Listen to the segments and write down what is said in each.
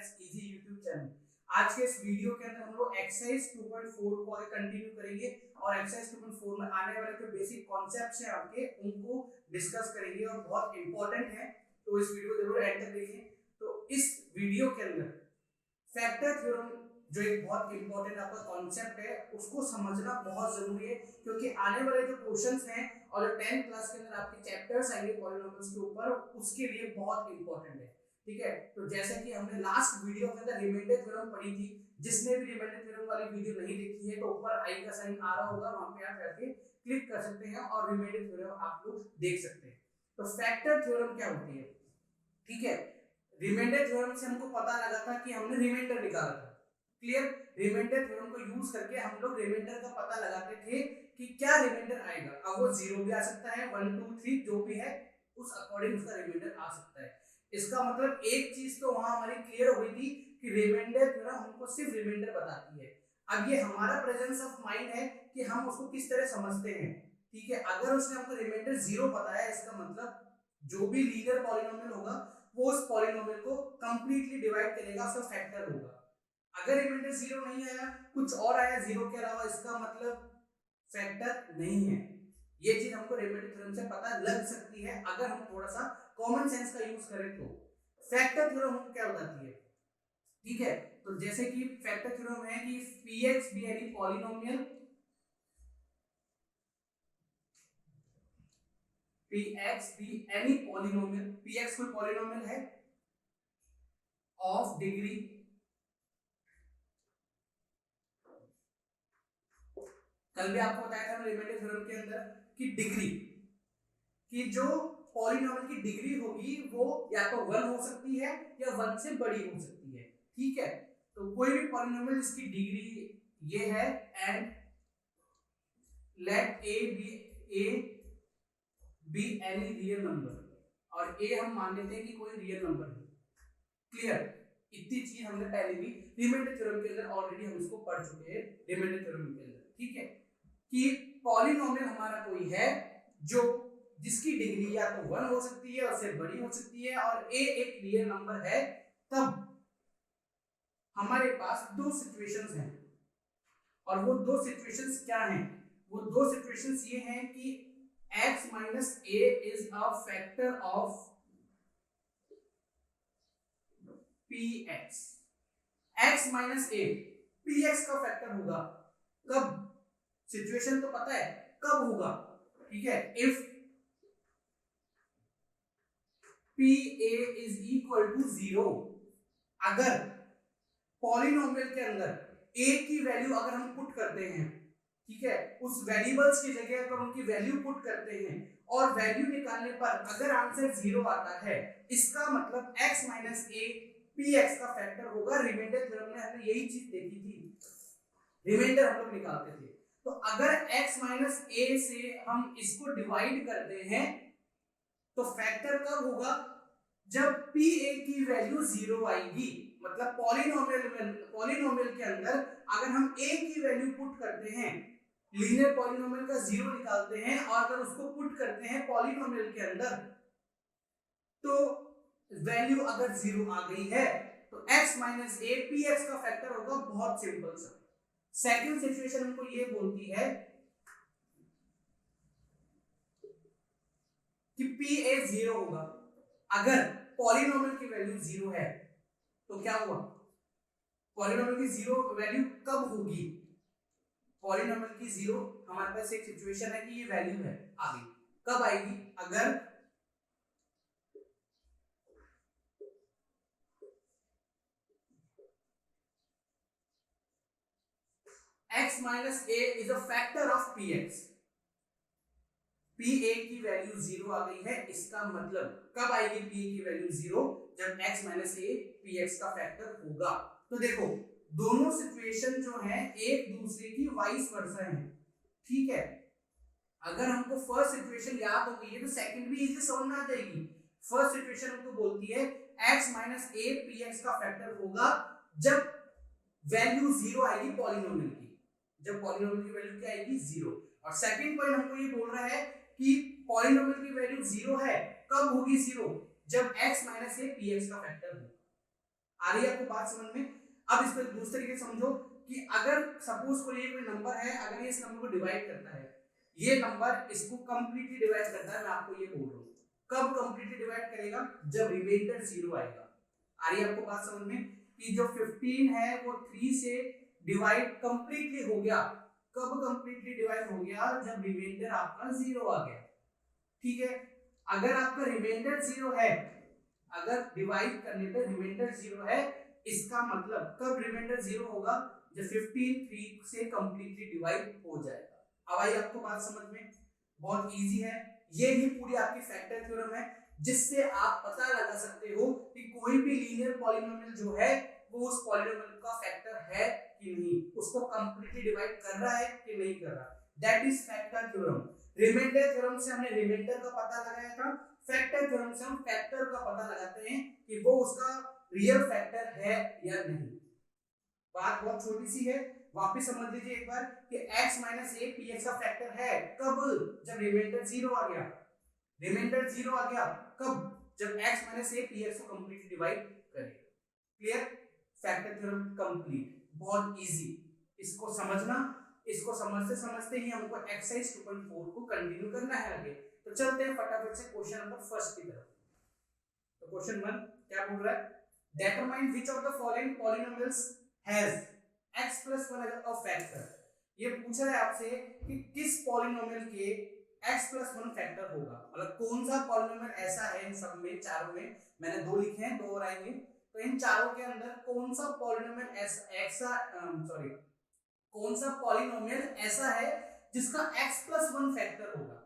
Maths easy YouTube channel. आज के इस वीडियो के अंदर हम लोग एक्सरसाइज 2.4 को आगे कंटिन्यू करेंगे और एक्सरसाइज 2.4 में आने वाले जो बेसिक कॉन्सेप्ट्स हैं आपके उनको डिस्कस करेंगे और बहुत इंपॉर्टेंट है, तो इस वीडियो को जरूर एंड तक देखिए। तो इस वीडियो के अंदर फैक्टर थ्योरम जो एक बहुत इंपॉर्टेंट आपका कॉन्सेप्ट है उसको समझना बहुत जरूरी है, क्योंकि आने वाले जो क्वेश्चंस हैं और जो 10th क्लास के अंदर आपके चैप्टर्स आएंगे पॉलिनोमियल्स के ऊपर उसके लिए बहुत इंपॉर्टेंट है। ठीक है, तो जैसा कि हमने लास्ट वीडियो के अंदर रिमाइंडर थ्योरम पढ़ी थी, जिसने भी रिमाइंडर थ्योरम वाली वीडियो नहीं देखी है तो ऊपर आई का साइन आ रहा होगा, वहां पे आप जाके क्लिक कर सकते हैं और रिमाइंडर थ्योरम आप लोग देख सकते हैं। तो फैक्टर थ्योरम क्या होती है? ठीक है, रिमाइंडर थ्योरम से हमको पता लगा था कि हमने रिमाइंडर निकाला था। क्लियर, रिमाइंडर थ्योरम को यूज करके हम लोग रिमाइंडर का पता लगाते थे कि क्या रिमाइंडर आएगा। अब वो 0 भी आ सकता है, 1 2 3 जो भी है उस अकॉर्डिंग उसका रिमाइंडर आ सकता है। इसका मतलब एक चीज तो वहां हमारी क्लियर हुई थी कि रिमाइंडर थ्योरम हमको सिर्फ रिमाइंडर बताती है। अब ये हमारा प्रेजेंस ऑफ माइंड है कि हम उसको किस तरह समझते हैं। ठीक है, अगर उसने हमको रिमाइंडर 0 बताया इसका मतलब जो भी लीनियर पॉलिनोमियल होगा वो उस पॉलिनोमियल को कंप्लीटली डिवाइड करेगा, उसका फैक्टर होगा। अगर रिमाइंडर 0 नहीं आया, कुछ और आया 0 के अलावा, इसका मतलब फैक्टर नहीं है। ये चीज हमको रिमाइंडर थ्योरम से पता लग सकती है अगर हम थोड़ा सा कॉमन सेंस का यूज करें तो। फैक्टर थ्योरम हमको क्या बताती है? ठीक है, तो जैसे कि फैक्टर थ्योरम है कि px be any polynomial, px be any polynomial, px कोई पॉलिनोमियल है ऑफ डिग्री, कल भी आपको बताया था रिमाइंडर थ्योरम के अंदर कि डिग्री कि जो पॉलिनोमियल की डिग्री होगी वो या तो 1 हो सकती है या 1 से बड़ी हो सकती है। ठीक है, तो कोई भी पॉलिनोमियल जिसकी डिग्री ये है and let a be any real number, और a हम मान लेते हैं कि कोई रियल नंबर है। क्लियर, इतनी चीज हमने पहले भी रिमाइंडर थ्योरम के अंदर ऑलरेडी हम इसको पढ़ चुके हैं रिमाइंडर थ्योरम के अंदर। ठीक है, कि पॉलिनोमियल हमारा कोई है जो जिसकी डिग्री या तो 1 हो सकती है, उससे बड़ी हो सकती है, और a एक रियल नंबर है, तब हमारे पास दो सिचुएशंस हैं। और वो दो सिचुएशंस क्या हैं? वो दो सिचुएशंस ये हैं कि x minus a is a factor of px, x minus a px का फैक्टर होगा। कब? सिचुएशन तो पता है कब होगा। ठीक है, if pa is equal to 0, अगर पॉलिनोमियल के अंदर a की वैल्यू अगर हम पुट करते हैं, ठीक है, उस वेरिएबल्स की जगह पर उनकी वैल्यू पुट करते हैं और वैल्यू निकालने पर अगर आंसर 0 आता है, इसका मतलब x माइनस a px का फैक्टर होगा। रिमाइंडर थ्योरम में हमने यही चीज देखी थी, रिमाइंडर हम लोग निकालते थे। तो अगर x माइनस a से हम इसको डिवाइड करते हैं तो फैक्टर कब होगा? जब pa की वैल्यू 0 आएगी। मतलब पॉलिनोमियल के अंदर अगर हम a की वैल्यू पुट करते हैं, लीनियर पॉलिनोमियल का 0 निकालते हैं और अगर उसको पुट करते हैं पॉलिनोमियल के अंदर, तो वैल्यू अगर 0 आ गई है तो x माइनस a px का फैक्टर होगा। बहुत सिंपल सा। सेकंड सिचुएशन हमको ये बोलती है कि pa 0 होगा। अगर पॉलिनोमियल की वैल्यू 0 है तो क्या हुआ? पॉलिनोमियल की 0 वैल्यू कब होगी? पॉलिनोमियल की 0 हमारे पास एक सिचुएशन है कि ये वैल्यू है आ गई। कब आएगी? अगर x minus a is a factor of px, pa की वैल्यू 0 आ गई है। इसका मतलब कब आएगी pa की वैल्यू 0? जब x minus a px का फैक्टर होगा। तो देखो दोनों सिचुएशन जो हैं एक दूसरे की वाइस वर्सा हैं। ठीक है, अगर हमको फर्स्ट सिचुएशन याद हो गई है तो सेकंड भी इजीली समझ में आ जाएगी। फर्स्ट सिचुएशन हमको बोलती है x minus a px का फैक्टर होगा जब वैल्यू 0 आएगी पॉलिनोमियल की, जब पॉलिनोमियल की वैल्यू क्या आएगी? 0। और सेकंड पॉइंट हमको ये बोल रहा है कि पॉलिनोमियल की वैल्यू 0 है, कब होगी 0? जब x minus a px का फैक्टर होगा। आ रही है आपको बात समझ में? अब इस पर दूसरे तरीके से समझो कि अगर सपोज को ये कोई नंबर है, अगर ये इस नंबर को डिवाइड करता है, ये नंबर इसको कंप्लीटली डिवाइड करता है, मैं आपको ये बोल रहा हूँ। कब कंप्लीटली डिवाइड करेगा? जब रिमाइंडर 0 आएगा। आ रही है आपको बात समझ में कि जो 15 है वो 3 से डिवाइड कंप्लीटली हो गया। कब कंप्लीटली डिवाइड हो गया? जब रिमाइंडर आपका 0 आ गया। ठीक है, अगर आपका रिमाइंडर 0 है, अगर डिवाइड करने पे रिमाइंडर 0 है, इसका मतलब कब रिमाइंडर 0 होगा? जब 15 3 से कंप्लीटली डिवाइड हो जाएगा। अब आई आपको बात समझ में? बहुत इजी है। ये ही पूरी आपकी फैक्टर थ्योरम है, जिससे आप पता लगा सकते हो कि कोई भी लीनियर पॉलिनोमियल जो है वो उस पॉलिनोमियल का फैक्टर है कि नहीं, उसको कंप्लीटली डिवाइड कर रहा है कि नहीं कर रहा। That is factor theorem. Remainder theorem से हमने रिमाइंडर का पता लगाया था, फैक्टर थ्योरम से हम फैक्टर का पता लगाते हैं कि वो उसका रियल फैक्टर है या नहीं। बात बहुत छोटी सी है, वापस समझ लीजिए एक बार कि x माइनस ए px का फैक्टर है कब? जब रिमाइंडर 0 आ गया। रिमाइंडर 0 आ गया कब? जब x माइनस ए px को कंप्लीटली डिवाइड करेगा। क्लियर? फैक्टर थ्योरम कंप्लीट, बहुत इजी। इसको समझना, इसको समझते समझते ही हमको एक्सरसाइज 2.4 को कंटिन्यू करना है आगे। तो चलते हैं फटाफट से क्वेश्चन नंबर फर्स्ट की तरफ। तो क्वेश्चन 1 क्या बोल रहा है? Determine which of the following polynomials has x plus 1 as a factor. ये पूछ रहा है आपसे कि किस पॉलिनोमियल के x plus 1 फैक्टर होगा, मतलब कौन सा पॉलिनोमियल ऐसा है इन सब में, चारों में, मैंने दो लिखे हैं, दो और आएंगे, तो इन चारों के अंदर कौन सा पॉलिनोमियल ऐसा कौन सा पॉलिनोमियल ऐसा है जिसका x plus 1 फैक्टर होगा।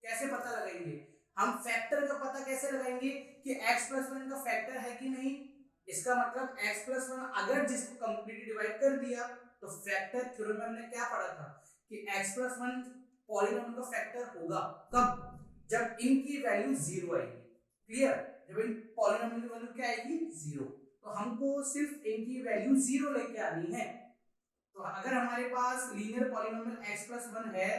कैसे पता लगाएंगे हम? फैक्टर का पता कैसे लगाएंगे कि x plus 1 का फैक्टर है कि नहीं? इसका मतलब x plus 1 अगर जिसको कंप्लीटली डिवाइड कर दिया तो फैक्टर थ्योरम में हमने क्या पढ़ा था कि x plus 1 पॉलिनोमियल का फैक्टर होगा कब? जब इनकी वैल्यू 0 आएगी। क्लियर? जब इन पॉलिनोमियल की वैल्यू क्या आएगी? 0। तो हमको सिर्फ इनकी वैल्यू 0 लेके आनी है। तो अगर हमारे पास लीनियर पॉलिनोमियल x plus 1 है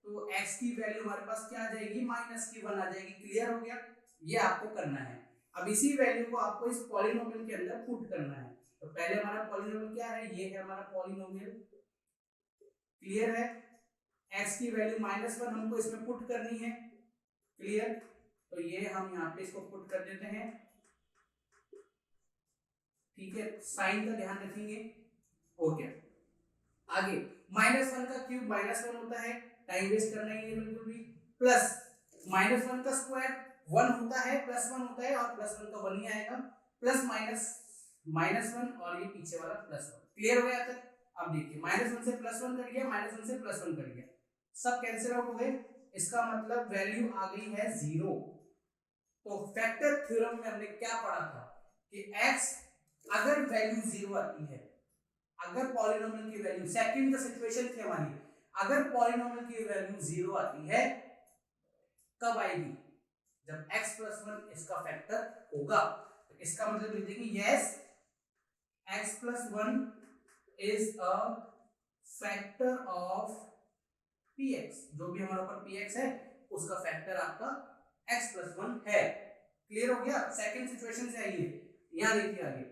तो x की वैल्यू हमारे पास क्या आ जाएगी? माइनस की 1 आ जाएगी। क्लियर हो गया? ये आपको करना है। अब इसी वैल्यू को आपको इस पॉलिनोमियल के अंदर पुट करना है। तो पहले हमारा पॉलिनोमियल क्या है? ये है हमारा पॉलिनोमियल। क्लियर है? x की वैल्यू -1 हमको इसमें पुट करनी है। क्लियर? तो ये हम यहाँ पे इसको पुट कर देते हैं। ठीक है, साइन का ध्यान रखेंगे। हो गया। आगे -1 का क्यूब -1 होता है, टाइम वेस्ट करना ही है बिल्कुल भी। प्लस -1 का स्क्वायर 1 होता है, +1 होता है, और +1 का 1 ही आएगा। प्लस -1 और ये पीछे वाला +1। क्लियर हो गया तक? अब देखिए -1 से +1 कट गया, -1 से +1 कट गया, सब कैंसिल आउट हो गए। इसका मतलब वैल्यू आ गई है 0। तो फैक्टर थ्योरम में हमने क्या पढ़ा था कि x अगर वैल्यू 0 आती है, अगर पॉलिनोमियल की वैल्यू, सेकंड का सिचुएशन थी हमारी, अगर पॉलिनोमियल की वैल्यू 0 आती है कब आएगी? जब x plus 1 इसका फैक्टर होगा। तो इसका मतलब लिख देंगे yes x plus 1 is a factor of px। जो भी हमारे ऊपर px है उसका फैक्टर आपका x plus 1 है। क्लियर हो गया? सेकंड सिचुएशन से आइए, यहां देखिए आगे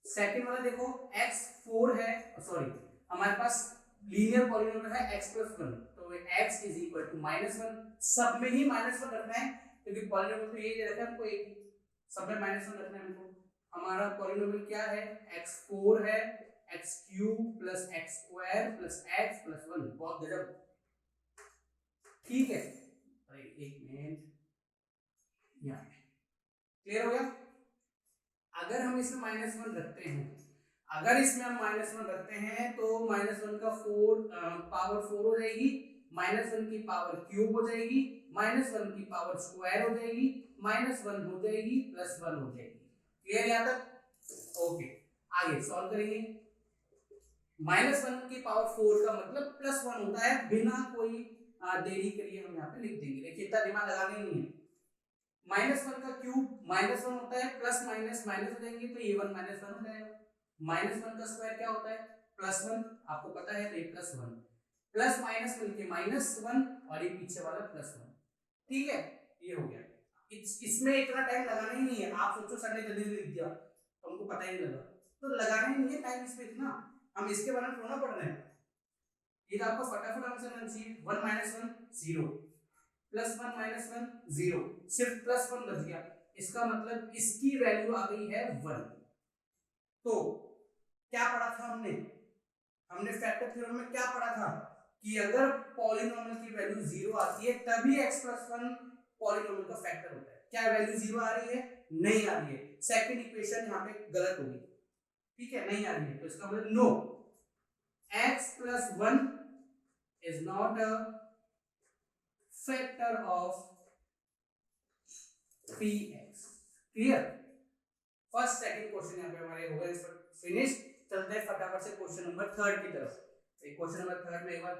सेकंड वाला देखो, x4 है, सॉरी हमारे पास लीनियर पॉलिनोमियल है x plus 1, तो x is equal to -1। सब में ही -1 रखना है क्योंकि पॉलिनोमियल तो यही दे रखा है हमको, एक सब में -1 रखना है हमको। हमारा पॉलिनोमियल क्या है? x4 है, x³ plus x² plus x plus 1। बहुत गजब, ठीक है। अरे एक मिनट, यहाँ क्लियर हो गया? अगर हम इसमें -1 रखते हैं, अगर इसमें हम -1 रखते हैं तो -1 का पावर 4 हो जाएगी, -1 की पावर क्यूब हो जाएगी, -1 की पावर स्क्वायर हो जाएगी, -1 हो जाएगी, +1 हो जाएगी। क्लियर यहां तक? ओके, आगे सॉल्व करेंगे। -1 की पावर 4 का मतलब +1 होता है, बिना कोई देरी करिए हम यहाँ पे लिख देंगे। देखिए इतना दिमाग लगाना नहीं है। -1 का क्यूब -1 होता है, प्लस माइनस माइनस हो जाएंगे तो ये 1 -1 हो जाएगा। -1 का स्क्वायर क्या होता है? +1, आपको पता है, तो ये +1 प्लस माइनस मिलके -1 और ये पीछे वाला +1। ठीक है, ये हो गया। इसमें इतना टाइम लगाना ही नहीं है। आप सोचो सर ने जल्दी लिख दिया, तो हमको पता ही नहीं लगा, तो लगाना ही नहीं है टाइम इसमें इतना, हम इसके बारे में थोड़ा पढ़ रहे हैं। ये तो आपको फटाफट आंसर आना चाहिए। 1 माइनस 1 0, प्लस 1 माइनस 1 0, सिर्फ प्लस 1 बच गया, इसका मतलब इसकी वैल्यू आ गई है 1। तो क्या पढ़ा था हमने, हमने फैक्टर थ्योरम में क्या पढ़ा था कि अगर पॉलिनोमियल की वैल्यू 0 आती है तभी x प्लस 1 पॉलिनोमियल का फैक्टर होता है। क्या वैल्यू 0 आ रही है? नहीं आ रही है, सेकंड इक्वेशन यहां पे गलत होगी, ठीक है, नहीं आ रही है, तो इसका मतलब no, x plus 1 is not a factor of px। Clear? First second question यहां पे हमारे हो गए फिनिश। चलते हैं फटाफट से क्वेश्चन नंबर 3 की तरफ। क्वेश्चन नंबर 3 में एक बार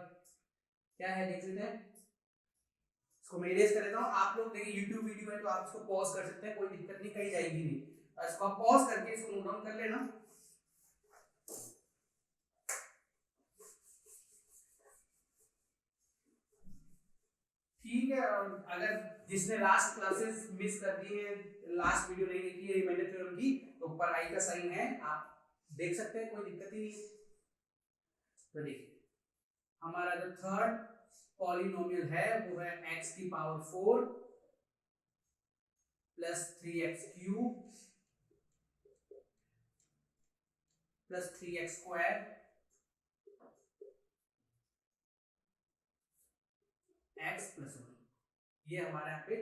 क्या है देख लेते हैं, इसको मैं इरेज कर देता हूं। आप लोग देखिए YouTube वीडियो है तो आप इसको पॉज कर सकते हैं, कोई दिक्कत नहीं, कहीं जाएगी नहीं, इसको आप पॉज करके इसको नोट डाउन कर लेना। ठीक है, और अगर जिसने लास्ट क्लासेस मिस कर दी है, लास्ट वीडियो नहीं देखी है रिमाइंडर थ्योरम की, तो ऊपर आई का साइन है, आप देख सकते हैं, कोई दिक्कत ही नहीं। तो देखिए हमारा जो थर्ड पॉलिनोमियल है वो है x की power 4 plus 3x cube plus 3x square x plus 1। ये हमारे यहाँ पे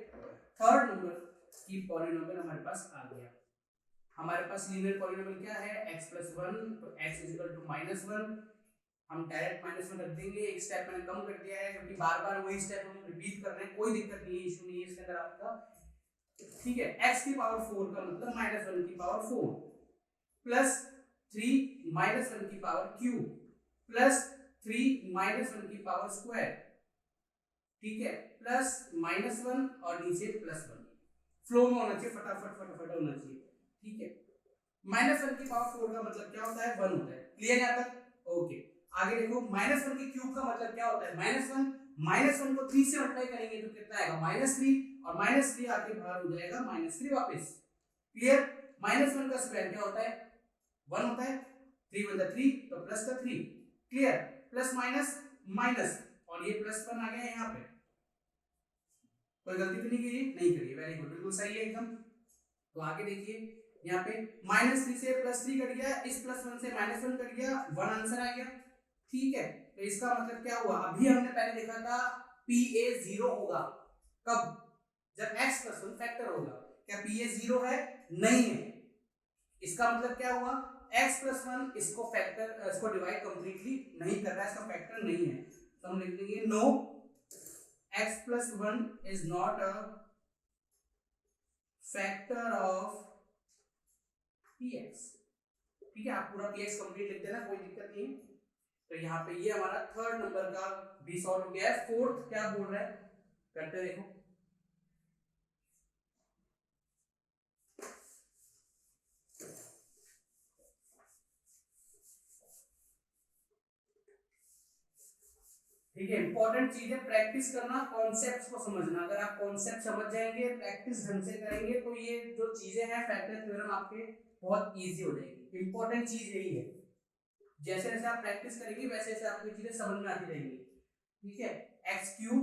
थर्ड नंबर की पॉलिनोमियल हमारे पास आ गया। हमारे पास लीनियर पॉलिनोमियल क्या है, x प्लस 1, तो x is equal to minus 1, हम डायरेक्ट माइनस 1 रख देंगे, एक स्टेप मैंने कम कर दिया है क्योंकि बार बार वही स्टेप हम रिपीट कर रहे हैं, कोई दिक्कत नहीं है, इशू नहीं है इसके अंदर आपका, ठीक है। x की पावर 4 का मतलब माइनस 1 की पावर 4 प्लस 3 माइनस 1 की पावर क्यूब प्लस 3 माइनस 1 की पावर स्क्वायर, ठीक है, प्लस माइनस 1 और नीचे प्लस 1, फ्लो में होना चाहिए, फटाफट फटाफट होना चाहिए, ठीक है। माइनस 1 की पावर 4 का मतलब क्या होता है, 1 होता है, क्लियर यहां तक? ओके, आगे देखो माइनस 1 के क्यूब का मतलब क्या होता है, माइनस 1 को 3 से मल्टीप्लाई करेंगे तो कितना आएगा, -3, और -3 आके बाहर हो जाएगा -3 वापस, क्लियर। -1 का स्क्वायर क्या होता है, 1 होता है, 3 × 3 तो प्लस का 3, क्लियर, प्लस माइनस माइनस, और ये प्लस 1 आ गया यहाँ पे, कोई गलती तो नहीं की, नहीं करी, वेरी गुड, बिल्कुल सही है एकदम। तो आगे देखिए यहाँ पे -3 से +3 कट गया, इस +1 से -1 कट गया, 1 आंसर आ गया, ठीक है। तो इसका मतलब क्या हुआ, अभी हमने पहले देखा था PA 0 होगा, कब, जब x + 1 फैक्टर होगा। क्या PA 0 है, नहीं है, इसका मतलब क्या हुआ, x + 1 इसको फैक्टर, इसको डिवाइड कंप्लीटली नहीं कर रहा है, इसका फैक्टर नहीं है, तो हम लिख देंगे no, x + 1 is not a factor of px, ठीक है, आप पूरा px कंप्लीट लिख देना, कोई दिक्कत नहीं है। तो यहाँ पे ये हमारा थर्ड नंबर का भी सॉल्व हो गया है। फोर्थ क्या बोल रहा है, करते देखो, ठीक है, इंपॉर्टेंट चीज है प्रैक्टिस करना, कॉन्सेप्ट्स को समझना, अगर आप कॉन्सेप्ट समझ जाएंगे, प्रैक्टिस ढंग से करेंगे, तो ये जो चीजें हैं फैक्टर थ्योरम आपके बहुत इजी हो जाएगी। इंपॉर्टेंट चीज यही है, जैसे जैसे आप प्रैक्टिस करेंगे वैसे वैसे आपको चीजें समझ में आती रहेंगी, ठीक है। x³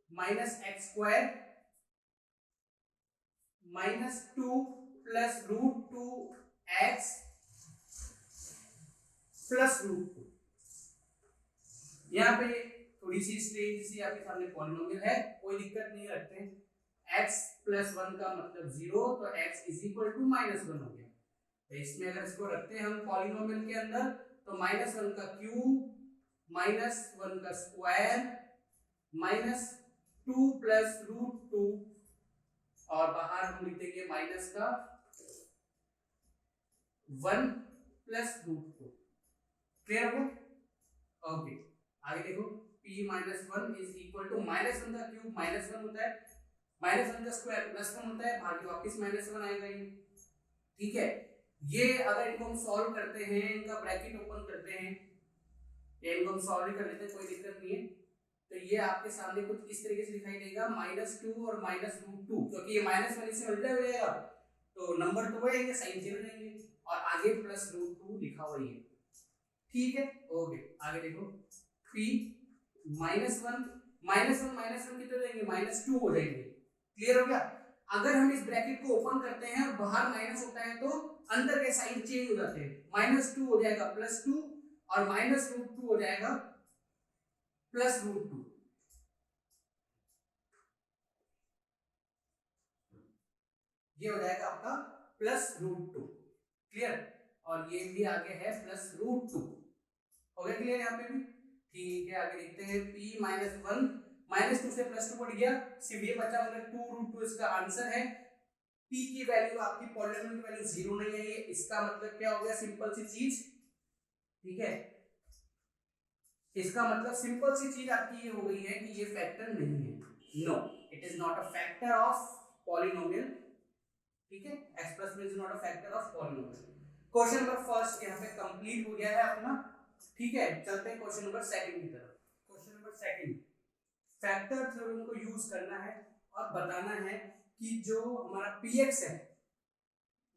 - x² -2 + √2x + √2, यहाँ पे थोड़ी सी स्ट्रेंज सी आपके सामने पॉलिनोमियल है, कोई दिक्कत नहीं रखते हैं, x + 1 का मतलब 0, तो x = -1 हो गया। तो इसमें अगर इसको रखते हैं हम पॉलिनोमियल के अंदर, तो -1 का क्यूब -1 का स्क्वायर -2 + √2, और बाहर हम लिख देंगे माइनस का 1 + √2, क्लियर हो गया? ओके, आगे देखो p - 1 = -1 का क्यूब -1 होता है, -1 का स्क्वायर +1 होता है, भागे वापस -1 आएगा ये, ठीक है। ये अगर इनको हम सॉल्व करते हैं, इनका ब्रैकेट ओपन करते हैं, ये इनको हम सॉल्व कर लेते हैं, कोई दिक्कत नहीं है। तो ये आपके सामने कुछ इस तरीके से दिखाई देगा, -2 और -√2, क्योंकि ये -1 इससे मल्टीप्लाई हो जाएगा, तो नंबर तो वही साइन चेंज हो जाएंगे और आगे प्लस रूट 2 लिखा हुआ है। ठीक है, ओके आगे देखो p -1 -1 कितने हो जाएंगे -2 हो जाएंगे। क्लियर हो गया। अगर हम इस ब्रैकेट को ओपन करते हैं और बाहर माइनस होता है तो अंदर के साइन चेंज हो जाते हैं। -2 हो जाएगा +2 और -√2 हो जाएगा +√2। ये हो जाएगा आपका +√2। क्लियर। और ये भी आगे है +√2। हो गया क्लियर यहाँ पे भी। ठीक है, आगे देखते हैं p -1 -2 से +2 बढ़ गया, सिर्फ ये बचा मतलब 2√2 इसका आंसर है। p की वैल्यू आपकी पॉलिनोमियल की वैल्यू 0 नहीं है, ये इसका मतलब क्या हो गया, सिंपल सी चीज। ठीक है, इसका मतलब सिंपल सी चीज आपकी ये हो गई है कि ये फैक्टर नहीं है। No, it is not a factor of polynomial. ठीक है, x प्लस में is not a factor of polynomial. Question number first यहाँ पे कंप्लीट हो गया है अपना। ठीक है, चलते हैं क्वेश्चन नंबर सेकंड की तरफ। Question number second, factor theorem को यूज करना है और बताना है कि जो हमारा px है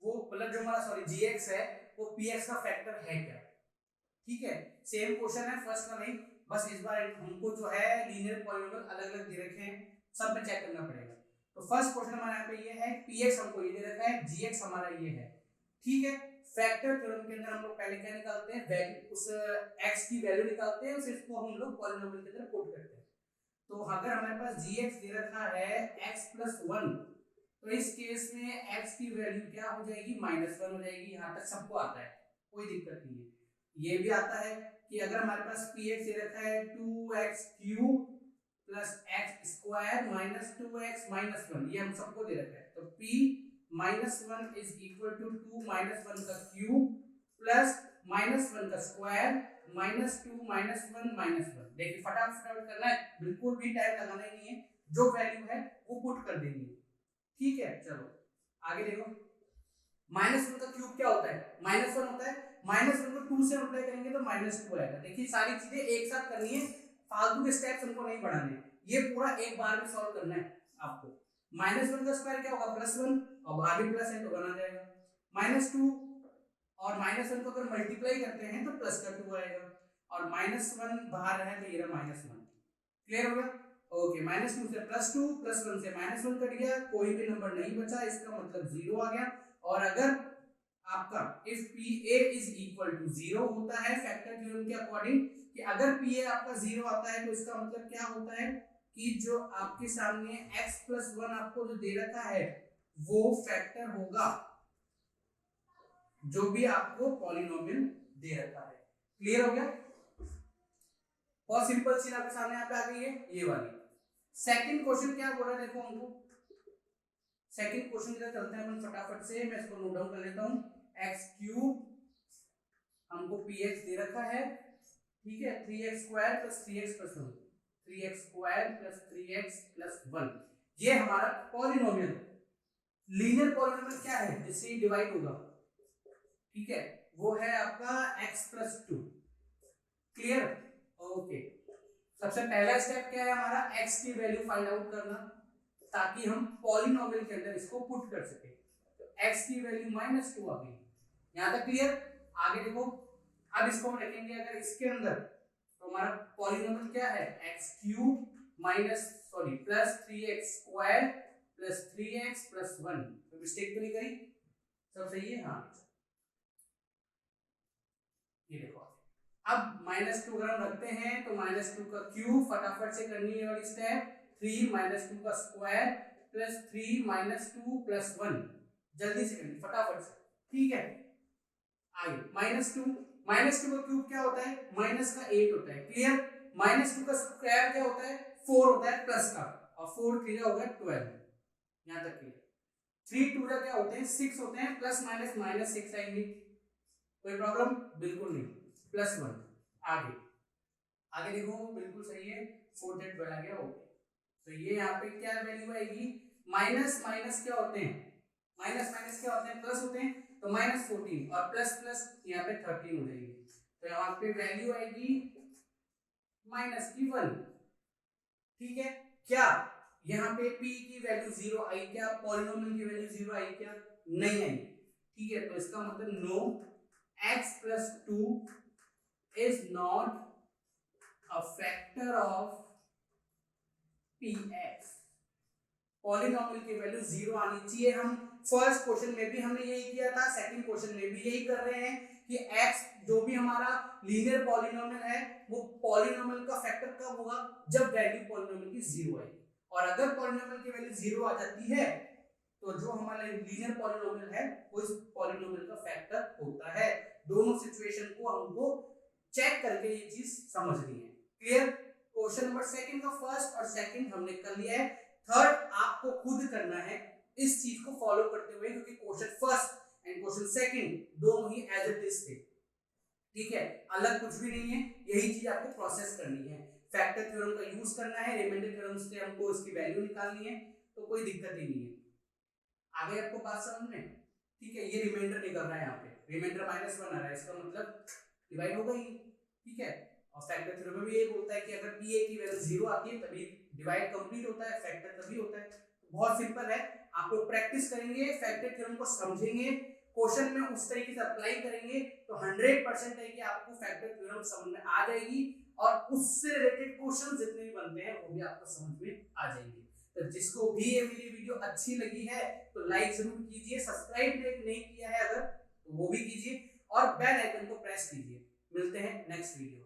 वो मतलब जो हमारा सॉरी gx है वो px का फैक्टर है क्या। ठीक है, सेम क्वेश्चन है फर्स्ट का नहीं, बस इस बार हमको जो है लीनियर पॉलिनोमियल अलग अलग दे रखे हैं, सब पे चेक करना पड़ेगा। तो फर्स्ट क्वेश्चन हमारा यहाँ पे ये है, px हमको ये दे रखा है, gx हमारा ये है। ठीक है, फैक्टर थ्योरम के अंदर हम लोग पहले क्या निकालते हैं, वैल्यू उस x की वैल्यू निकालते हैं, फिर इसको हम लोग पॉलिनोमियल के अंदर पुट करते हैं। तो अगर हमारे पास gx दे रखा है x + 1, तो इस केस में x की वैल्यू क्या हो जाएगी, -1 हो जाएगी। यहाँ तक सबको आता है, कोई दिक्कत नहीं है। ये भी आता है कि अगर हमारे पास px दे रखा है 2x³ + x² - 2x - 1, ये हम सबको दे रखा है। तो p -1 = 2 - 1 का क्यूब प्लस -1 का स्क्वायर -2 - 1 -1। देखिए फटाफट करना है, बिल्कुल भी टाइम लगाना ही नहीं है, जो वैल्यू है वो पुट कर देनी है। ठीक है, चलो आगे देखो। -1 का क्यूब क्या होता है, -1 होता है, -1 को 2 से मल्टीप्लाई करेंगे तो -2 आएगा। देखिए सारी चीजें एक साथ करनी है, फालतू के स्टेप्स हमको नहीं बढ़ाने, ये पूरा एक बार में सॉल्व करना है आपको। -1 का स्क्वायर क्या होगा, +1, और बाहर भी प्लस है तो बना जाएगा। -2 और -1 को अगर मल्टीप्लाई करते हैं तो प्लस का 2 आएगा, और -1 बाहर है तो ये रहा -1। क्लियर हो गया। ओके, -2 से +2, +1 से -1 कट गया, कोई भी नंबर नहीं बचा, इसका मतलब 0 आ गया। और अगर आपका if pa is equal to 0 होता है फैक्टर थ्योरम के अकॉर्डिंग, कि अगर pa आपका 0 आता है तो इसका मतलब क्या होता है कि जो आपके सामने x + 1 आपको जो दे रखा है वो फैक्टर होगा जो भी आपको पॉलिनोमियल दे रखा है। क्लियर हो गया। बहुत सिंपल चीज आपके सामने यहाँ पे आ गई है ये वाली। सेकंड क्वेश्चन क्या बोल रहा है देखो हमको, सेकंड क्वेश्चन की तरफ चलते हैं अपन फटाफट से, मैं इसको नोट डाउन कर लेता हूं। x³ हमको px दे रखा है, ठीक है, 3x² + 3x + 1, 3x² + 3x + 1, ये हमारा पॉलिनोमियल, लीनियर पॉलिनोमियल क्या है जिससे डिवाइड होगा, ठीक है, वो है आपका x + 2। Clear, okay. सबसे पहला स्टेप क्या है हमारा, x की वैल्यू फाइंड आउट करना, ताकि हम पॉलिनोमियल के अंदर इसको पुट कर सके। तो x की वैल्यू -2 आ गई, यहां तक क्लियर। आगे देखो, अब इसको हम रखेंगे अगर इसके अंदर, तो हमारा पॉलिनोमियल क्या है, x³ + 3x² + 3x + 1। तो मिस्टेक तो नहीं करी, सब सही है। हाँ, ये देखो, अब -2 अगर हम रखते हैं तो -2 का क्यूब, फटाफट से करनी है वाली स्टेप, 3 - 2 का स्क्वायर + 3 - 2 + 1, जल्दी से करनी फटाफट से। ठीक है, आगे -2 का क्यूब क्या होता है, माइनस का 8 होता है। क्लियर, -2 का स्क्वायर क्या होता है, 4 होता है प्लस का, और 4 3 हो गया 12। यहां तक क्लियर। 3 2 क्या होते हैं, 6 होते हैं, प्लस माइनस -6 आएंगे, कोई प्रॉब्लम बिल्कुल नहीं, +1। आगे आगे देखो, बिल्कुल सही है, 4 से 12 आ गया, ओके। तो ये यहाँ पे क्या वैल्यू आएगी, माइनस माइनस क्या होते हैं, माइनस माइनस क्या होते हैं, प्लस होते हैं, तो -14 और प्लस प्लस यहाँ पे 13 हो जाएगी। तो यहाँ पे वैल्यू आएगी -1। ठीक है, क्या यहाँ पे p की वैल्यू 0 आई क्या, पॉलिनोमियल की वैल्यू 0 आई क्या, नहीं आई, ठीक है। तो इसका मतलब no x plus 2 is not a factor of px। Polynomial की वैल्यू 0 आनी चाहिए। हम फर्स्ट क्वेश्चन में भी हमने यही किया था, सेकंड क्वेश्चन में भी यही कर रहे हैं कि x जो भी हमारा लीनियर पॉलिनोमियल है वो पॉलिनोमियल का फैक्टर कब होगा, जब वैल्यू पॉलिनोमियल की 0 आएगी। और अगर पॉलिनोमियल की वैल्यू 0 आ जाती है तो जो हमारा लीनियर पॉलिनोमियल है वो इस पॉलिनोमियल का फैक्टर होता है। दोनों सिचुएशन को हमको चेक करके ये चीज समझनी है। क्लियर? क्वेश्चन नंबर सेकंड का फर्स्ट और सेकंड हमने कर लिया है। थर्ड आपको खुद करना है इस चीज को फॉलो करते हुए, क्योंकि question first and question second दोनों ही एज इट इज थे, ठीक है, अलग कुछ भी नहीं है। यही चीज आपको प्रोसेस करनी है, फैक्टर थ्योरम का यूज करना है, रिमाइंडर थ्योरम से हमको इसकी वैल्यू निकालनी है, तो कोई दिक्कत ही नहीं है। आ गई आपको बात समझ में? ठीक है, ये रिमाइंडर नहीं कर रहा है, यहाँ पे रिमाइंडर -1 आ रहा है, इसका मतलब डिवाइड होगा ही, ठीक है। और फैक्टर थ्योरम में भी ये बोलता है कि अगर pa की वैल्यू 0 आती है तभी डिवाइड कंप्लीट होता है, फैक्टर तभी होता है। बहुत सिंपल है, आप लोग प्रैक्टिस करेंगे, फैक्टर थ्योरम को समझेंगे, क्वेश्चन में उस तरीके से अप्लाई करेंगे तो 100% है कि आपको फैक्टर थ्योरम समझ में आ जाएगी और उससे रिलेटेड क्वेश्चन जितने भी बनते हैं वो भी आपको समझ में आ जाएंगे। तो जिसको भी ये मेरी वीडियो अच्छी लगी है तो लाइक जरूर कीजिए, सब्सक्राइब नहीं किया है अगर तो वो भी कीजिए और बेल आइकन को प्रेस कीजिए। मिलते हैं नेक्स्ट वीडियो।